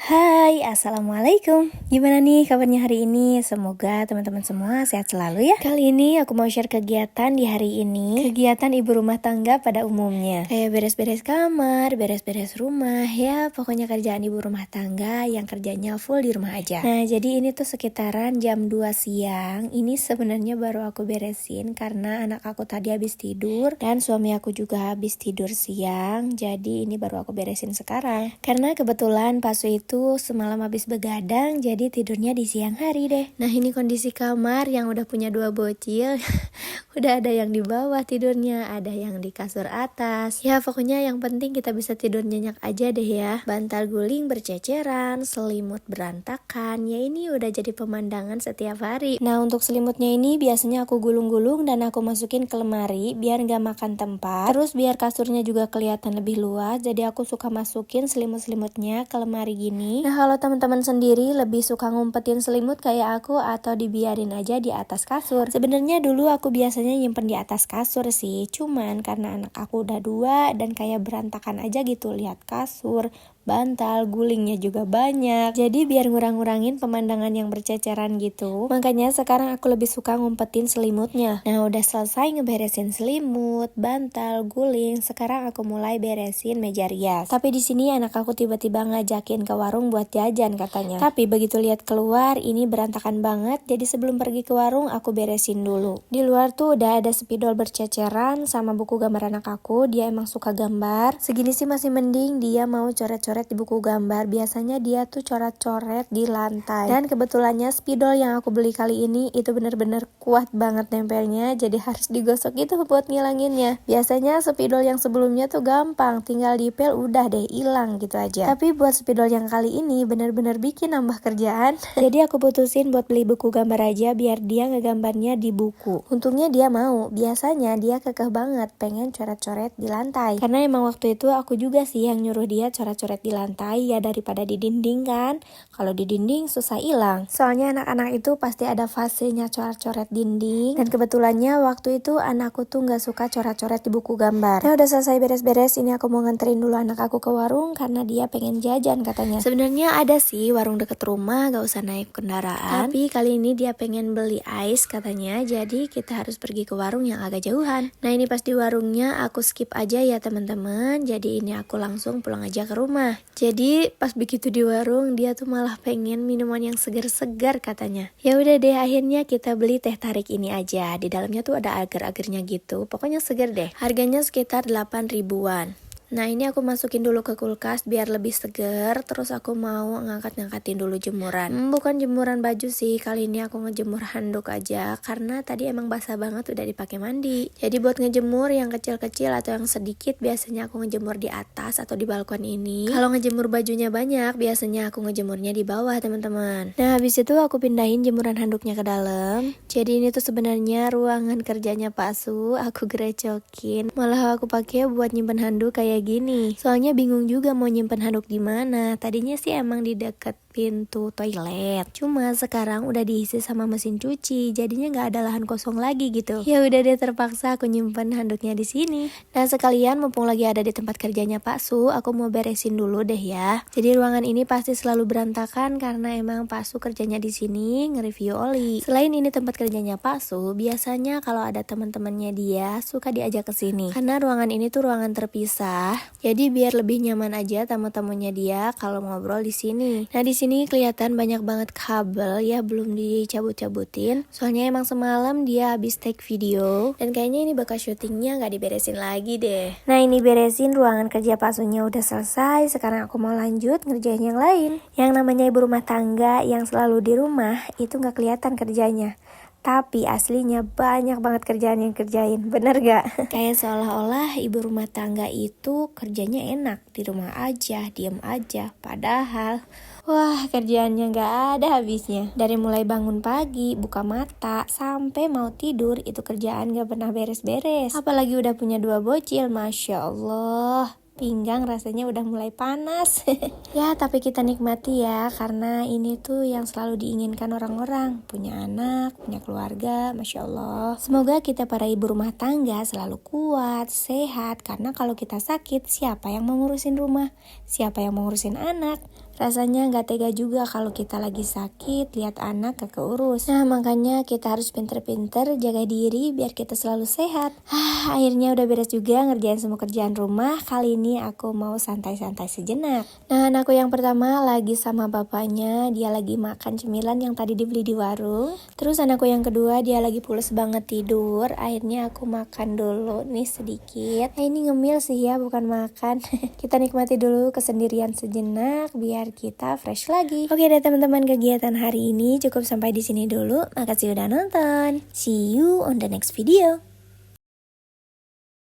Hai, Assalamualaikum. Gimana nih kabarnya hari ini? Semoga teman-teman semua sehat selalu ya. Kali ini aku mau share kegiatan di hari ini. Kegiatan ibu rumah tangga pada umumnya. Kayak beres-beres kamar, beres-beres rumah, ya pokoknya kerjaan ibu rumah tangga yang kerjanya full di rumah aja. Nah, jadi ini tuh sekitaran jam 2 siang. Ini sebenarnya baru aku beresin karena anak aku tadi habis tidur dan suami aku juga habis tidur siang. Jadi ini baru aku beresin sekarang. Karena kebetulan Pasu itu semalam habis begadang, jadi tidurnya di siang hari deh. Nah, ini kondisi kamar yang udah punya 2 bocil. Udah ada yang di bawah tidurnya, ada yang di kasur atas. Ya pokoknya yang penting kita bisa tidur nyenyak aja deh ya. Bantal guling berceceran, selimut berantakan. Ya ini udah jadi pemandangan setiap hari. Nah, untuk selimutnya ini biasanya aku gulung-gulung dan aku masukin ke lemari biar gak makan tempat. Terus biar kasurnya juga kelihatan lebih luas, jadi aku suka masukin selimut-selimutnya ke lemari gini. Nah, kalau teman-teman sendiri lebih suka ngumpetin selimut kayak aku atau dibiarin aja di atas kasur? Sebenarnya dulu aku biasanya nyimpen di atas kasur sih, cuman karena anak aku udah 2 dan kayak berantakan aja gitu lihat kasur, bantal, gulingnya juga banyak. Jadi biar ngurang-ngurangin pemandangan yang berceceran gitu, makanya sekarang aku lebih suka ngumpetin selimutnya. Nah, udah selesai ngeberesin selimut, bantal, guling, sekarang aku mulai beresin meja rias. Tapi di sini anak aku tiba-tiba ngajakin ke warung buat jajan katanya. Tapi begitu lihat keluar, ini berantakan banget. Jadi sebelum pergi ke warung, aku beresin dulu. Di luar tuh udah ada spidol berceceran sama buku gambar anak aku. Dia emang suka gambar. Segini sih masih mending dia mau coret-coret di buku gambar. Biasanya dia tuh coret-coret di lantai. Dan kebetulannya spidol yang aku beli kali ini itu bener-bener kuat banget nempelnya. Jadi harus digosok gitu buat ngilanginnya. Biasanya spidol yang sebelumnya tuh gampang, tinggal dipel udah deh hilang gitu aja. Tapi buat spidol yang kali ini bener-bener bikin nambah kerjaan. Jadi aku putusin buat beli buku gambar aja biar dia ngegambarnya di buku. Untungnya dia mau. Biasanya dia kekeh banget pengen coret-coret di lantai. Karena emang waktu itu aku juga sih yang nyuruh dia coret-coret di lantai ya daripada di dinding kan. Kalau di dinding susah hilang. Soalnya anak-anak itu pasti ada fasenya coret-coret dinding. Dan kebetulannya waktu itu anakku tuh gak suka coret-coret di buku gambar. Nah, udah selesai beres-beres, ini aku mau nganterin dulu anak aku ke warung karena dia pengen jajan katanya. Sebenarnya ada sih warung deket rumah, gak usah naik kendaraan. Tapi kali ini dia pengen beli ice katanya, jadi kita harus pergi ke warung yang agak jauhan. Nah, ini pas di warungnya aku skip aja ya teman-teman. Jadi ini aku langsung pulang aja ke rumah. Jadi pas begitu di warung dia tuh malah pengen minuman yang segar-segar katanya. Ya udah deh, akhirnya kita beli teh tarik ini aja. Di dalamnya tuh ada agar-agarnya gitu. Pokoknya segar deh. Harganya sekitar 8 ribuan. Nah, ini aku masukin dulu ke kulkas biar lebih segar. Terus aku mau ngangkat-ngangkatin dulu jemuran. Bukan jemuran baju sih, kali ini aku ngejemur handuk aja. Karena tadi emang basah banget udah dipakai mandi. Jadi buat ngejemur yang kecil-kecil atau yang sedikit, biasanya aku ngejemur di atas atau di balkon ini. Kalau ngejemur bajunya banyak, biasanya aku ngejemurnya di bawah teman-teman. Nah, habis itu aku pindahin jemuran handuknya ke dalam. Jadi ini tuh sebenarnya ruangan kerjanya Pak Su. Aku gerecokin. Malah aku pakai buat nyimpen handuk kayak gini. Soalnya bingung juga mau nyimpen handuk di mana. Tadinya sih emang di deket pintu toilet. Cuma sekarang udah diisi sama mesin cuci, jadinya nggak ada lahan kosong lagi gitu. Ya udah deh, terpaksa aku nyimpen handuknya di sini. Nah, sekalian mumpung lagi ada di tempat kerjanya Pak Su, aku mau beresin dulu deh ya. Jadi ruangan ini pasti selalu berantakan karena emang Pak Su kerjanya di sini nge-review oli. Selain ini tempat kerjanya Pak Su, biasanya kalau ada teman-temannya dia suka diajak ke sini. Karena ruangan ini tuh ruangan terpisah. Jadi biar lebih nyaman aja tamu-tamunya dia kalau ngobrol di sini. Nah, di sini kelihatan banyak banget kabel ya, belum dicabut-cabutin. Soalnya emang semalam dia habis take video dan kayaknya ini bakal syutingnya nggak diberesin lagi deh. Nah, ini beresin ruangan kerja Pak Sunya udah selesai. Sekarang aku mau lanjut ngerjain yang lain. Yang namanya ibu rumah tangga yang selalu di rumah itu nggak kelihatan kerjanya. Tapi aslinya banyak banget kerjaan yang kerjain, bener gak? Kayak seolah-olah ibu rumah tangga itu kerjanya enak, di rumah aja, diem aja. Padahal, wah kerjaannya gak ada habisnya. Dari mulai bangun pagi, buka mata, sampai mau tidur, itu kerjaan gak pernah beres-beres. Apalagi udah punya 2 bocil, Masya Allah. Pinggang rasanya udah mulai panas. Ya, tapi kita nikmati ya, karena ini tuh yang selalu diinginkan orang-orang. Punya anak, punya keluarga, Masya Allah. Semoga kita para ibu rumah tangga selalu kuat, sehat. Karena kalau kita sakit, siapa yang mau ngurusin rumah? Siapa yang mau ngurusin anak? Rasanya nggak tega juga kalau kita lagi sakit lihat anak gak keurus. Nah makanya kita harus pinter-pinter jaga diri biar kita selalu sehat. Akhirnya udah beres juga ngerjain semua kerjaan rumah. Kali ini aku mau santai-santai sejenak. Nah anakku yang pertama lagi sama bapaknya, dia lagi makan cemilan yang tadi dibeli di warung. Terus anakku yang kedua dia lagi pules banget tidur. Akhirnya aku makan dulu nih sedikit. Ini ngemil sih ya, bukan makan. Kita nikmati dulu kesendirian sejenak biar kita fresh lagi. Oke deh teman-teman, kegiatan hari ini cukup sampai di sini dulu. Makasih udah nonton. See you on the next video.